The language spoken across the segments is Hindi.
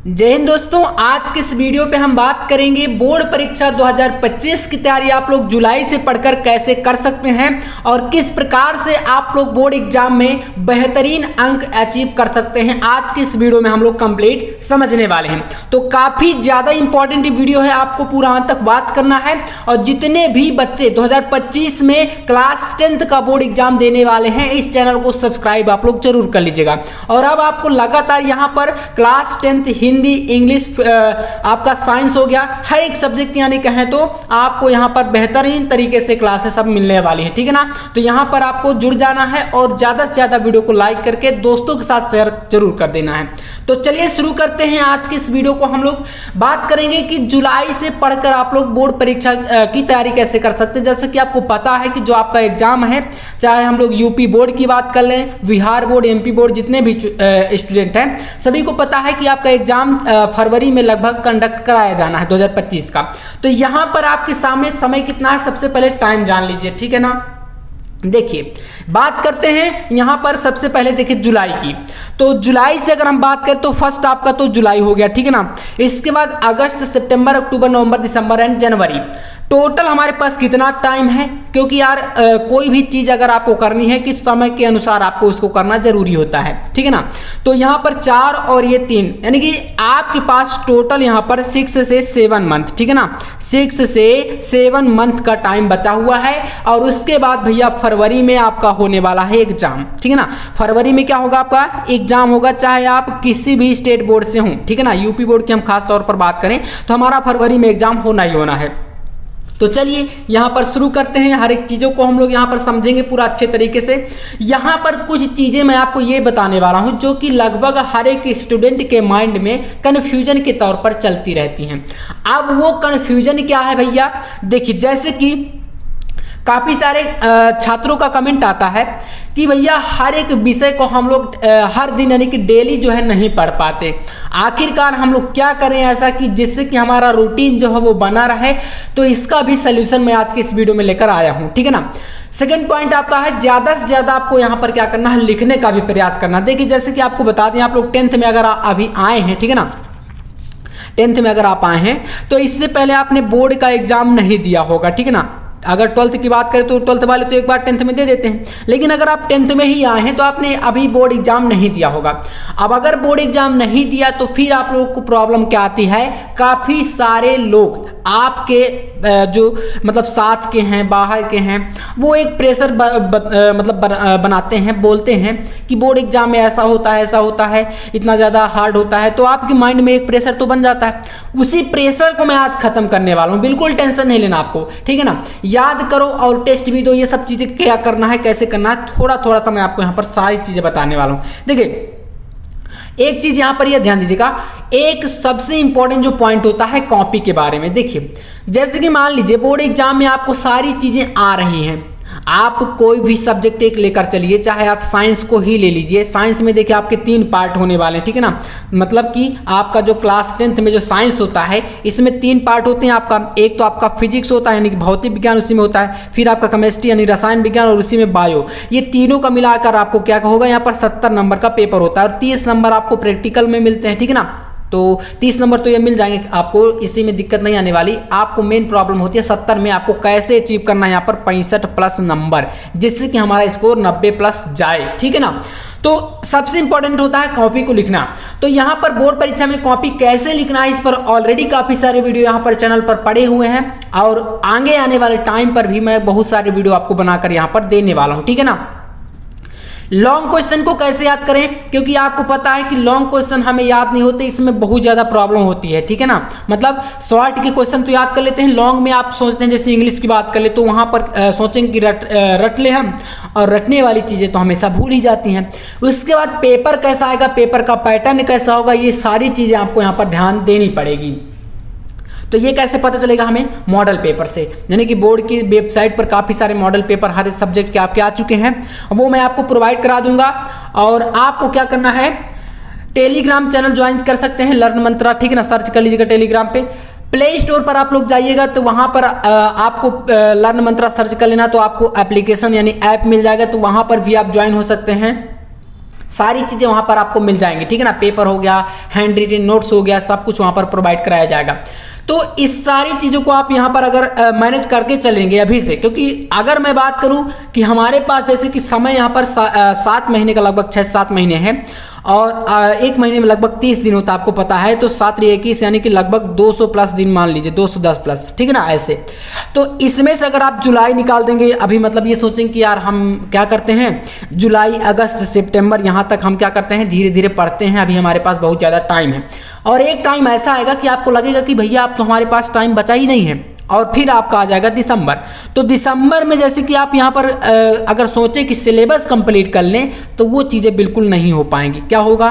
जय हिंद दोस्तों, आज के इस वीडियो पे हम बात करेंगे बोर्ड परीक्षा 2025 की तैयारी आप लोग जुलाई से पढ़कर कैसे कर सकते हैं और किस प्रकार से आप लोग बोर्ड एग्जाम में बेहतरीन अंक अचीव कर सकते हैं। आज की इस वीडियो में हम लोग कंप्लीट समझने वाले हैं। तो काफ़ी ज़्यादा इंपॉर्टेंट वीडियो है, आपको पूरा अंत तक वॉच करना है। और जितने भी बच्चे 2025 में क्लास 10th का बोर्ड एग्जाम देने वाले हैं, इस चैनल को सब्सक्राइब आप लोग जरूर कर लीजिएगा। और अब आपको लगातार यहाँ पर क्लास 10th हिंदी, इंग्लिश, आपका साइंस हो गया, हर एक सब्जेक्ट यानी कहें तो आपको यहाँ पर बेहतरीन तरीके से क्लासेस सब मिलने वाली है, ठीक है ना। तो यहाँ पर आपको जुड़ जाना है और ज़्यादा से ज़्यादा वीडियो को लाइक करके दोस्तों के साथ शेयर जरूर कर देना है। तो चलिए शुरू करते हैं आज की इस वीडियो को। हम लोग बात करेंगे कि जुलाई से पढ़कर आप लोग बोर्ड परीक्षा की तैयारी कैसे कर सकते हैं। जैसे कि आपको पता है कि जो आपका एग्जाम है, चाहे हम लोग यूपी बोर्ड की बात कर लें, बिहार बोर्ड, एमपी बोर्ड, जितने भी स्टूडेंट हैं सभी को पता है कि आपका एग्जाम फरवरी में लगभग कंडक्ट कराया जाना है 2025 का। तो यहां पर आपके सामने समय कितना है, सबसे पहले टाइम जान लीजिए, ठीक है ना। देखिए बात करते हैं यहां पर सबसे पहले देखिए जुलाई की। तो जुलाई से अगर हम बात करें तो फर्स्ट आपका तो जुलाई हो गया, ठीक है ना। इसके बाद अगस्त, सितंबर, अक्टूबर, नवंबर, दिसंबर एंड जनवरी। टोटल हमारे पास कितना टाइम है, क्योंकि यार कोई भी चीज़ अगर आपको करनी है कि समय के अनुसार आपको उसको करना जरूरी होता है, ठीक है ना। तो यहाँ पर 4 और ये 3, यानी कि आपके पास टोटल यहाँ पर 6 से 7 मंथ, ठीक है ना। 6 से 7 मंथ का टाइम बचा हुआ है। और उसके बाद भैया फरवरी में आपका होने वाला है एग्जाम, ठीक है ना। फरवरी में क्या होगा, आपका एग्जाम होगा, चाहे आप किसी भी स्टेट बोर्ड से हों, ठीक है ना। यूपी बोर्ड की हम खास तौर पर बात करें तो हमारा फरवरी में एग्जाम होना ही होना है। तो चलिए यहाँ पर शुरू करते हैं। हर एक चीज़ों को हम लोग यहाँ पर समझेंगे पूरा अच्छे तरीके से। यहाँ पर कुछ चीज़ें मैं आपको ये बताने वाला हूँ जो कि लगभग हर एक स्टूडेंट के माइंड में कन्फ्यूजन के तौर पर चलती रहती हैं। अब वो कन्फ्यूजन क्या है भैया, देखिए जैसे कि काफ़ी सारे छात्रों का कमेंट आता है कि भैया हर एक विषय को हम लोग हर दिन यानी कि डेली जो है नहीं पढ़ पाते। आखिरकार हम लोग क्या करें ऐसा कि जिससे कि हमारा रूटीन जो है वो बना रहे। तो इसका भी सलूशन मैं आज की इस वीडियो में लेकर आया हूँ, ठीक है ना। सेकंड पॉइंट आपका है ज़्यादा से ज़्यादा आपको यहाँ पर क्या करना है, लिखने का भी प्रयास करना। देखिए जैसे कि आपको बता दें, आप लोग 10th में अगर अभी आए हैं, ठीक है ना, 10th में अगर आप आए हैं तो इससे पहले आपने बोर्ड का एग्जाम नहीं दिया होगा, ठीक है ना। अगर 12th की बात करें तो 12th वाले तो एक बार 10th में दे देते हैं, लेकिन अगर आप 10th में ही आए हैं तो आपने अभी बोर्ड एग्जाम नहीं दिया होगा। अब अगर बोर्ड एग्जाम नहीं दिया तो फिर आप लोगों को प्रॉब्लम क्या आती है, काफ़ी सारे लोग आपके जो मतलब साथ के हैं, बाहर के हैं, वो एक प्रेशर बनाते हैं, बोलते हैं कि बोर्ड एग्जाम में ऐसा होता है, ऐसा होता है, इतना ज़्यादा हार्ड होता है। तो आपके माइंड में एक प्रेशर तो बन जाता है। उसी प्रेशर को मैं आज खत्म करने वाला हूँ, बिल्कुल टेंशन नहीं लेना आपको, ठीक है ना। याद करो और टेस्ट भी दो, ये सब चीज़ें क्या करना है, कैसे करना है, थोड़ा थोड़ा सा मैं आपको यहाँ पर सारी चीज़ें बताने वाला हूँ। देखिए एक चीज यहां पर यह ध्यान दीजिएगा, एक सबसे इंपॉर्टेंट जो पॉइंट होता है कॉपी के बारे में। देखिए जैसे कि मान लीजिए बोर्ड एग्जाम में आपको सारी चीजें आ रही हैं, आप कोई भी सब्जेक्ट एक लेकर चलिए, चाहे आप साइंस को ही ले लीजिए। साइंस में देखिए आपके 3 पार्ट होने वाले हैं, ठीक है ना। मतलब कि आपका जो क्लास 10th में जो साइंस होता है इसमें 3 पार्ट होते हैं आपका। एक तो आपका फिजिक्स होता है यानी कि भौतिक विज्ञान, उसी में होता है। फिर आपका केमिस्ट्री यानी रसायन विज्ञान, और उसी में बायो। ये तीनों का मिलाकर आपको क्या होगा, यहाँ पर 70 नंबर का पेपर होता है और 30 नंबर आपको प्रैक्टिकल में मिलते हैं, ठीक है ना। तो 30 नंबर तो ये मिल जाएंगे आपको, इसी में दिक्कत नहीं आने वाली। आपको मेन प्रॉब्लम होती है 70 में आपको कैसे अचीव करना है यहाँ पर 65+ नंबर, जिससे कि हमारा स्कोर 90+ जाए, ठीक है ना। तो सबसे इंपॉर्टेंट होता है कॉपी को लिखना। तो यहाँ पर बोर्ड परीक्षा में कॉपी कैसे लिखना है, इस पर ऑलरेडी काफ़ी सारे वीडियो यहाँ पर चैनल पर पड़े हुए हैं और आगे आने वाले टाइम पर भी मैं बहुत सारे वीडियो आपको बनाकर यहाँ पर देने वाला हूँ, ठीक है ना। लॉन्ग क्वेश्चन को कैसे याद करें, क्योंकि आपको पता है कि लॉन्ग क्वेश्चन हमें याद नहीं होते, इसमें बहुत ज़्यादा प्रॉब्लम होती है, ठीक है ना। मतलब शॉर्ट के क्वेश्चन तो याद कर लेते हैं, लॉन्ग में आप सोचते हैं, जैसे इंग्लिश की बात कर ले तो वहाँ पर सोचेंगे कि रट ले हम, और रटने वाली चीज़ें तो हमेशा भूल ही जाती हैं। उसके बाद पेपर कैसा आएगा, पेपर का पैटर्न कैसा होगा, ये सारी चीज़ें आपको यहाँ पर ध्यान देनी पड़ेगी। तो ये कैसे पता चलेगा हमें, मॉडल पेपर से, यानी कि बोर्ड की वेबसाइट पर काफ़ी सारे मॉडल पेपर हर सब्जेक्ट के आपके आ चुके हैं, वो मैं आपको प्रोवाइड करा दूंगा। और आपको क्या करना है, टेलीग्राम चैनल ज्वाइन कर सकते हैं, लर्न मंत्रा, ठीक है ना। सर्च कर लीजिएगा टेलीग्राम पे, प्ले स्टोर पर आप लोग जाइएगा तो वहाँ पर आपको लर्न मंत्रा सर्च कर लेना, तो आपको एप्लीकेशन यानी ऐप मिल जाएगा, तो वहाँ पर भी आप ज्वाइन हो सकते हैं। सारी चीज़ें वहाँ पर आपको मिल जाएंगी, ठीक है ना। पेपर हो गया, हैंड रिटन नोट्स हो गया, सब कुछ वहाँ पर प्रोवाइड कराया जाएगा। तो इस सारी चीज़ों को आप यहाँ पर अगर मैनेज करके चलेंगे अभी से, क्योंकि अगर मैं बात करूँ कि हमारे पास जैसे कि समय यहाँ पर 7 महीने का, लगभग 6-7 महीने हैं और 1 महीने में लगभग 30 दिन होता है, आपको पता है। तो 7×21 यानी कि लगभग 200 प्लस दिन मान लीजिए, 210 प्लस, ठीक है ना। ऐसे तो इसमें से अगर आप जुलाई निकाल देंगे, अभी मतलब ये सोचेंगे कि यार हम क्या करते हैं, जुलाई अगस्त सितंबर यहाँ तक हम क्या करते हैं, धीरे धीरे पढ़ते हैं, अभी हमारे पास बहुत ज़्यादा टाइम है। और एक टाइम ऐसा आएगा कि आपको लगेगा कि भैया अब तो हमारे पास टाइम बचा ही नहीं है, और फिर आपका आ जाएगा दिसंबर। तो दिसंबर में जैसे कि आप यहाँ पर अगर सोचें कि सिलेबस कंप्लीट कर लें, तो वो चीज़ें बिल्कुल नहीं हो पाएंगी। क्या होगा,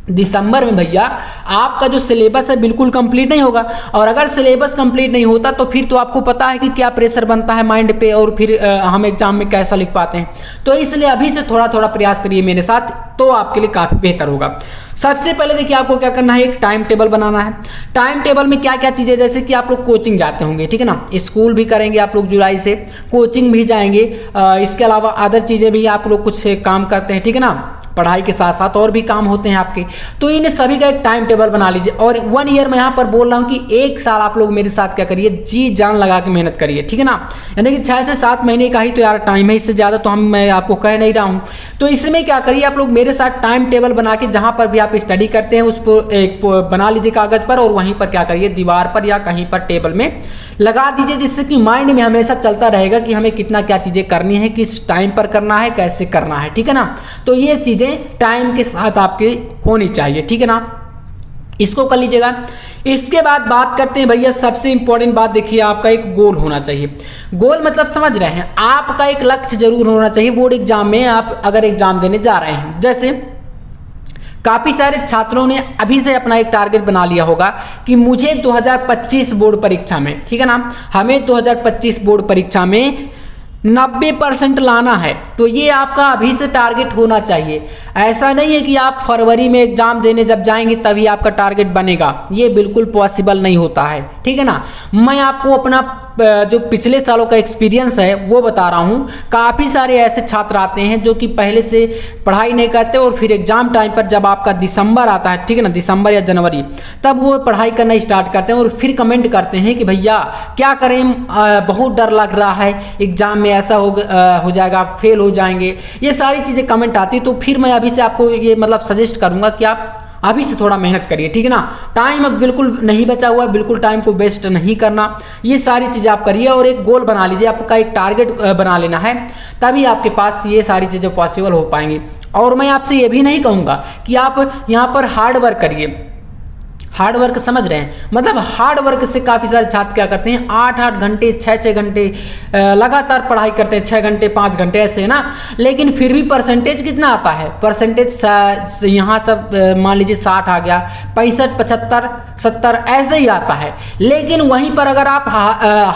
दिसंबर में भैया आपका जो सिलेबस है बिल्कुल कंप्लीट नहीं होगा, और अगर सिलेबस कंप्लीट नहीं होता तो फिर तो आपको पता है कि क्या प्रेशर बनता है माइंड पे, और फिर हम एग्जाम में कैसा लिख पाते हैं। तो इसलिए अभी से थोड़ा थोड़ा प्रयास करिए मेरे साथ, तो आपके लिए काफ़ी बेहतर होगा। सबसे पहले देखिए आपको क्या करना है, एक टाइम टेबल बनाना है। टाइम टेबल में क्या क्या चीज़ें, जैसे कि आप लोग कोचिंग जाते होंगे, ठीक है ना, स्कूल भी करेंगे आप लोग जुलाई से, कोचिंग भी जाएंगे, इसके अलावा अदर चीज़ें भी आप लोग कुछ काम करते हैं, ठीक है ना, पढ़ाई के साथ साथ और भी काम होते हैं आपके। तो इन सभी का एक टाइम टेबल बना लीजिए। और 1 ईयर मैं यहाँ पर बोल रहा हूँ कि 1 साल आप लोग मेरे साथ क्या करिए, जी जान लगा के मेहनत करिए, ठीक है ना। यानी कि 6 से 7 महीने का ही तो यार टाइम है, इससे ज़्यादा तो मैं आपको कह नहीं रहा हूँ। तो इसमें क्या करिए, आप लोग मेरे साथ टाइम टेबल बना के, जहाँ पर भी आप स्टडी करते हैं उसको एक बना लीजिए कागज़ पर, और वहीं पर क्या करिए, दीवार पर या कहीं पर टेबल में लगा दीजिए, जिससे कि माइंड में हमेशा चलता रहेगा कि हमें कितना क्या चीज़ें करनी है, किस टाइम पर करना है, कैसे करना है, ठीक है ना। तो ये चीज़ें टाइम के साथ आपकी होनी चाहिए, ठीक है ना, इसको कर लीजिएगा। इसके बाद बात करते हैं भैया, सबसे इंपॉर्टेंट बात देखिए, आपका एक गोल होना चाहिए। गोल मतलब समझ रहे हैं, आपका एक लक्ष्य जरूर होना चाहिए। बोर्ड एग्जाम में आप अगर एग्जाम देने जा रहे हैं, जैसे काफ़ी सारे छात्रों ने अभी से अपना एक टारगेट बना लिया होगा कि मुझे 2025 बोर्ड परीक्षा में, ठीक है ना, हमें 2025 बोर्ड परीक्षा में 90% लाना है। तो ये आपका अभी से टारगेट होना चाहिए। ऐसा नहीं है कि आप फरवरी में एग्जाम देने जब जाएंगे तभी आपका टारगेट बनेगा, ये बिल्कुल पॉसिबल नहीं होता है, ठीक है ना। मैं आपको अपना जो पिछले सालों का एक्सपीरियंस है वो बता रहा हूँ। काफ़ी सारे ऐसे छात्र आते हैं जो कि पहले से पढ़ाई नहीं करते, और फिर एग्जाम टाइम पर जब आपका दिसंबर आता है, ठीक है ना, दिसंबर या जनवरी, तब वो पढ़ाई करना स्टार्ट करते हैं और फिर कमेंट करते हैं कि भैया क्या करें, बहुत डर लग रहा है, एग्जाम में ऐसा हो जाएगा, आप फेल हो जाएंगे, ये सारी चीज़ें कमेंट आती है। तो फिर मैं अभी से आपको ये मतलब सजेस्ट करूँगा कि आप अभी से थोड़ा मेहनत करिए, ठीक है ना। टाइम अब बिल्कुल नहीं बचा हुआ है, बिल्कुल टाइम को वेस्ट नहीं करना, ये सारी चीज़ें आप करिए। और एक गोल बना लीजिए, आपका एक टारगेट बना लेना है, तभी आपके पास ये सारी चीज़ें पॉसिबल हो पाएंगी। और मैं आपसे ये भी नहीं कहूँगा कि आप यहाँ पर हार्ड वर्क करिए। हार्ड वर्क समझ रहे हैं, मतलब हार्ड वर्क से काफ़ी सारे छात्र क्या करते हैं, 8-8 घंटे 6-6 घंटे लगातार पढ़ाई करते हैं, 6 घंटे 5 घंटे ऐसे है ना, लेकिन फिर भी परसेंटेज कितना आता है, परसेंटेज यहाँ सब मान लीजिए 60 आ गया, 65, 75, 70 ऐसे ही आता है। लेकिन वहीं पर अगर आप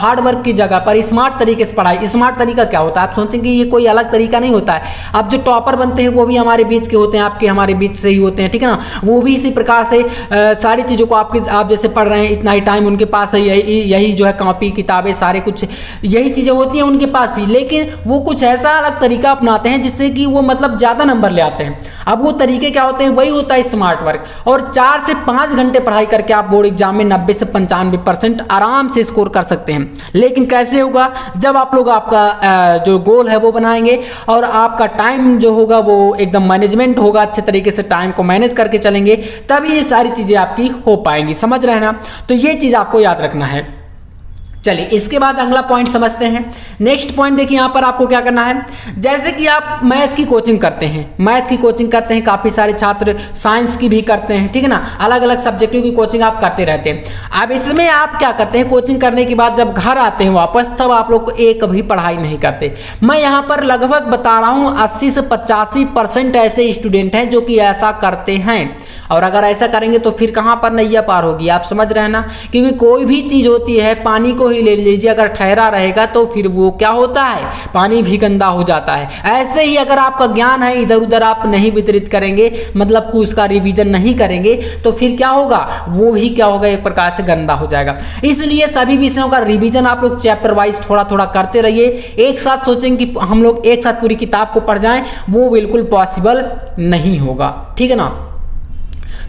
हार्ड वर्क की जगह पर स्मार्ट तरीके से पढ़ाई, स्मार्ट तरीका क्या होता है, आप सोचेंगे ये कोई अलग तरीका नहीं होता है। अब जो टॉपर बनते हैं वो भी हमारे बीच के होते हैं, आपके हमारे बीच से ही होते हैं, ठीक है ना। वो भी इसी प्रकार से सारी चीज़ों को आप जैसे पढ़ रहे हैं, इतना ही टाइम उनके पास है, यही जो है कॉपी किताबें सारे कुछ यही चीज़ें होती हैं उनके पास भी, लेकिन वो कुछ ऐसा अलग तरीका अपनाते हैं जिससे कि वो मतलब ज़्यादा नंबर ले आते हैं। अब वो तरीके क्या होते हैं, वही होता है स्मार्ट वर्क। और 4 से 5 घंटे पढ़ाई करके आप बोर्ड एग्जाम में 90 से 95% आराम से स्कोर कर सकते हैं। लेकिन कैसे होगा, जब आप लोग आपका जो गोल है वो बनाएंगे और आपका टाइम जो होगा वो एकदम मैनेजमेंट होगा, अच्छे तरीके से टाइम को मैनेज करके चलेंगे, तभी ये सारी चीज़ें आपकी हो पाएंगी। समझ रहे हैं ना, तो ये चीज़ आपको याद रखना है। चलिए इसके बाद अगला पॉइंट समझते हैं। नेक्स्ट पॉइंट देखिए, यहाँ पर आपको क्या करना है, जैसे कि आप मैथ की कोचिंग करते हैं, काफ़ी सारे छात्र साइंस की भी करते हैं, ठीक है ना, अलग अलग सब्जेक्टों की कोचिंग आप करते रहते हैं। अब इसमें आप क्या करते हैं, कोचिंग करने के बाद जब घर आते हैं वापस, तब आप लोग को एक भी पढ़ाई नहीं करते। मैं यहाँ पर लगभग बता रहा हूँ 80 से 85% ऐसे स्टूडेंट हैं जो कि ऐसा करते हैं। और अगर ऐसा करेंगे तो फिर कहाँ पर नैया पार होगी, आप समझ रहे हैं ना, क्योंकि कोई भी चीज़ होती है पानी को ही ले लीजिए, अगर ठहरा रहेगा तो फिर वो क्या होता है, पानी भी गंदा हो जाता है। ऐसे ही अगर आपका ज्ञान है इधर उधर आप नहीं वितरित करेंगे, मतलब कि उसका रिवीजन नहीं करेंगे, तो फिर क्या होगा, वो भी क्या होगा, एक प्रकार से गंदा हो जाएगा। इसलिए सभी विषयों का रिवीजन आप लोग चैप्टर वाइज थोड़ा थोड़ा करते रहिए। एक साथ सोचेंगे कि हम लोग एक साथ पूरी किताब को पढ़ जाएं, वो बिल्कुल पॉसिबल नहीं होगा, ठीक है ना।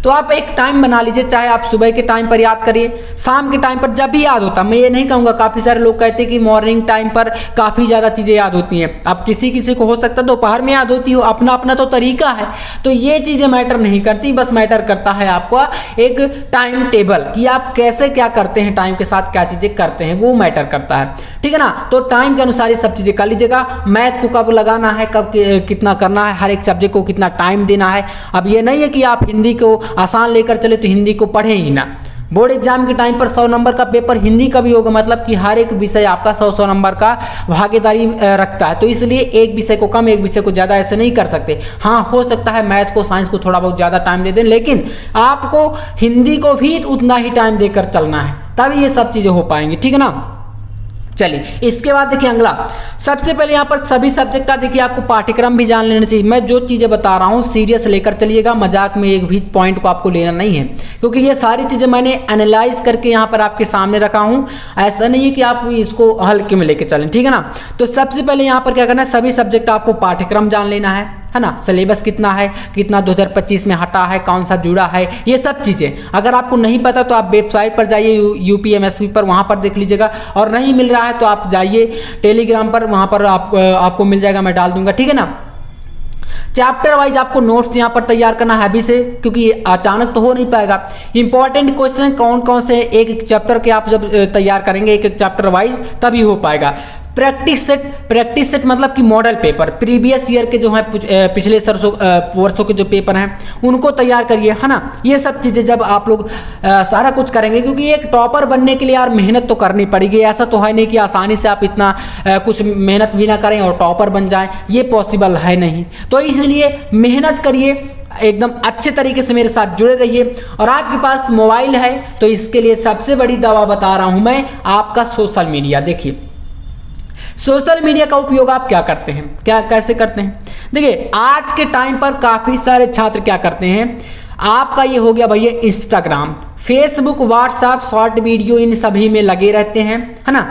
तो आप एक टाइम बना लीजिए, चाहे आप सुबह के टाइम पर याद करिए, शाम के टाइम पर जब भी याद होता। मैं ये नहीं कहूँगा, काफ़ी सारे लोग कहते हैं कि मॉर्निंग टाइम पर काफ़ी ज़्यादा चीज़ें याद होती हैं। अब किसी किसी को हो सकता है दोपहर में याद होती हो, अपना अपना तो तरीका है। तो ये चीज़ें मैटर नहीं करती, बस मैटर करता है आपका एक टाइम टेबल कि आप कैसे क्या करते हैं, टाइम के साथ क्या चीज़ें करते हैं, वो मैटर करता है, ठीक है ना। तो टाइम के अनुसार ये सब चीज़ें कर लीजिएगा। मैथ को कब लगाना है, कब कितना करना है, हर एक सब्जेक्ट को कितना टाइम देना है। अब ये नहीं है कि आप हिंदी को आसान लेकर चले तो हिंदी को पढ़े ही ना। बोर्ड एग्जाम के टाइम पर 100 नंबर का पेपर हिंदी का भी होगा, मतलब कि हर एक विषय आपका 100 नंबर का भागीदारी रखता है। तो इसलिए एक विषय को कम, एक विषय को ज़्यादा ऐसे नहीं कर सकते। हाँ, हो सकता है मैथ को, साइंस को थोड़ा बहुत ज़्यादा टाइम दे दें, लेकिन आपको हिंदी को भी उतना ही टाइम देकर चलना है, तभी ये सब चीज़ें हो पाएंगी, ठीक है ना। चलिए, इसके बाद देखिए अगला, सबसे पहले यहाँ पर सभी सब्जेक्ट का देखिए आपको पाठ्यक्रम भी जान लेना चाहिए। मैं जो चीज़ें बता रहा हूँ सीरियस लेकर चलिएगा, मजाक में एक भी पॉइंट को आपको लेना नहीं है, क्योंकि ये सारी चीज़ें मैंने एनालाइज करके यहाँ पर आपके सामने रखा हूँ। ऐसा नहीं है कि आप इसको हल्के में लेकर चलें, ठीक है ना। तो सबसे पहले यहाँ पर क्या करना है, सभी सब्जेक्ट आपको पाठ्यक्रम जान लेना है ना। सिलेबस कितना है, कितना 2025 में हटा है, कौन सा जुड़ा है, ये सब चीज़ें अगर आपको नहीं पता तो आप वेबसाइट पर जाइए यूपीएमएससी पर, वहाँ पर देख लीजिएगा। और नहीं मिल रहा है तो आप जाइए टेलीग्राम पर, वहाँ पर आपको मिल जाएगा, मैं डाल दूंगा, ठीक है ना। चैप्टर वाइज आपको नोट्स यहाँ पर तैयार करना है अभी से, क्योंकि ये अचानक तो हो नहीं पाएगा। इंपॉर्टेंट क्वेश्चन कौन कौन से एक एक चैप्टर के आप जब तैयार करेंगे एक एक चैप्टर वाइज, तभी हो पाएगा। प्रैक्टिस सेट मतलब कि मॉडल पेपर, प्रीवियस ईयर के जो है पिछले वर्षों के जो पेपर हैं उनको तैयार करिए, है ना। ये सब चीज़ें जब आप लोग सारा कुछ करेंगे, क्योंकि एक टॉपर बनने के लिए यार मेहनत तो करनी पड़ेगी। ऐसा तो है नहीं कि आसानी से आप इतना कुछ मेहनत भी ना करें और टॉपर बन जाएं, ये पॉसिबल है नहीं। तो इसलिए मेहनत करिए, एकदम अच्छे तरीके से मेरे साथ जुड़े रहिए। और आपके पास मोबाइल है तो इसके लिए सबसे बड़ी दवा बता रहा हूँ मैं, आपका सोशल मीडिया। देखिए सोशल मीडिया का उपयोग आप क्या करते हैं, क्या कैसे करते हैं। देखिए आज के टाइम पर काफ़ी सारे छात्र क्या करते हैं, आपका ये हो गया भैया Instagram, Facebook, WhatsApp, short video, इन सभी में लगे रहते हैं, है ना।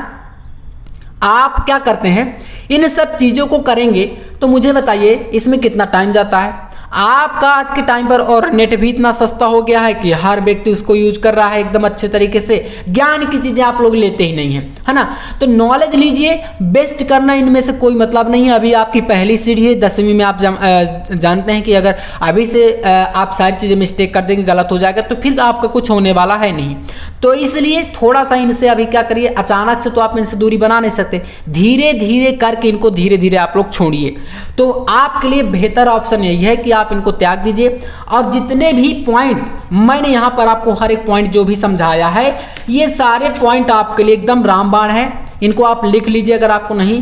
आप क्या करते हैं, इन सब चीज़ों को करेंगे तो मुझे बताइए इसमें कितना टाइम जाता है आपका आज के टाइम पर। और नेट भी इतना सस्ता हो गया है कि हर व्यक्ति उसको यूज कर रहा है एकदम अच्छे तरीके से। ज्ञान की चीज़ें आप लोग लेते ही नहीं हैं, है ना। तो नॉलेज लीजिए, बेस्ट करना इनमें से कोई मतलब नहीं है। अभी आपकी पहली सीढ़ी है, 10वीं में आप जानते हैं कि अगर अभी से आप सारी चीज़ें मिस्टेक कर देंगे, गलत हो जाएगा, तो फिर आपका कुछ होने वाला है नहीं। तो इसलिए थोड़ा सा इनसे अभी क्या करिए, अचानक से तो आप इनसे दूरी बना नहीं सकते, धीरे धीरे करके इनको धीरे धीरे आप लोग छोड़िए। तो आपके लिए बेहतर ऑप्शन यही है कि आप इनको त्याग दीजिए। और जितने भी पॉइंट मैंने यहाँ पर आपको हर एक पॉइंट जो भी समझाया है, ये सारे पॉइंट आपके लिए एकदम रामबाण है। इनको आप लिख लीजिए अगर आपको नहीं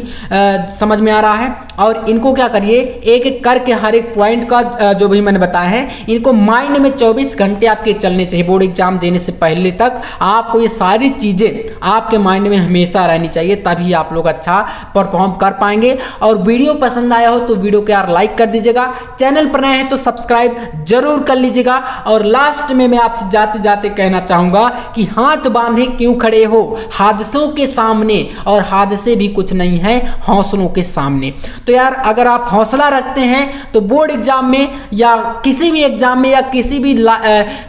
समझ में आ रहा है। और इनको क्या करिए, एक एक करके हर एक पॉइंट का जो भी मैंने बताया है, इनको माइंड में 24 घंटे आपके चलने चाहिए। बोर्ड एग्जाम देने से पहले तक आपको ये सारी चीज़ें आपके माइंड में हमेशा रहनी चाहिए, तभी आप लोग अच्छा परफॉर्म कर पाएंगे। और वीडियो पसंद आया हो तो वीडियो को यार लाइक कर दीजिएगा, चैनल पर नए हैं तो सब्सक्राइब जरूर कर लीजिएगा। और लास्ट में मैं आपसे जाते जाते कहना चाहूँगा कि हाथ बांधे क्यों खड़े हो हादसों के सामने, और हादसे भी कुछ नहीं है हौसलों के सामने। तो यार अगर आप हौसला रखते हैं तो बोर्ड एग्जाम में या किसी भी एग्जाम में या किसी भी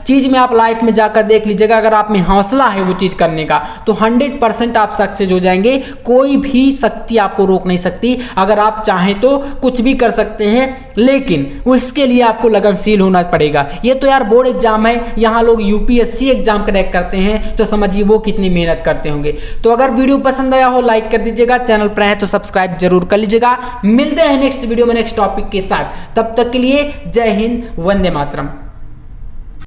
चीज़ में आप लाइफ में जाकर देख लीजिएगा, अगर आप में हौसला है वो चीज़ करने का तो 100% आप सक्सेस हो जाएंगे। कोई भी शक्ति आपको रोक नहीं सकती। अगर आप चाहें तो कुछ भी कर सकते हैं, लेकिन उसके लिए आपको लगनशील होना पड़ेगा। ये तो यार बोर्ड एग्जाम है, यहाँ लोग यूपीएससी एग्जाम क्रैक करते हैं, तो समझिए वो कितनी मेहनत करते होंगे। तो अगर वीडियो पसंद आया हो लाइक कर दीजिएगा, चैनल पर है तो सब्सक्राइब जरूर कर लीजिएगा। मिलते हैं नेक्स्ट वीडियो में नेक्स्ट टॉपिक के साथ, तब तक के लिए जय हिंद, वंदे मातरम।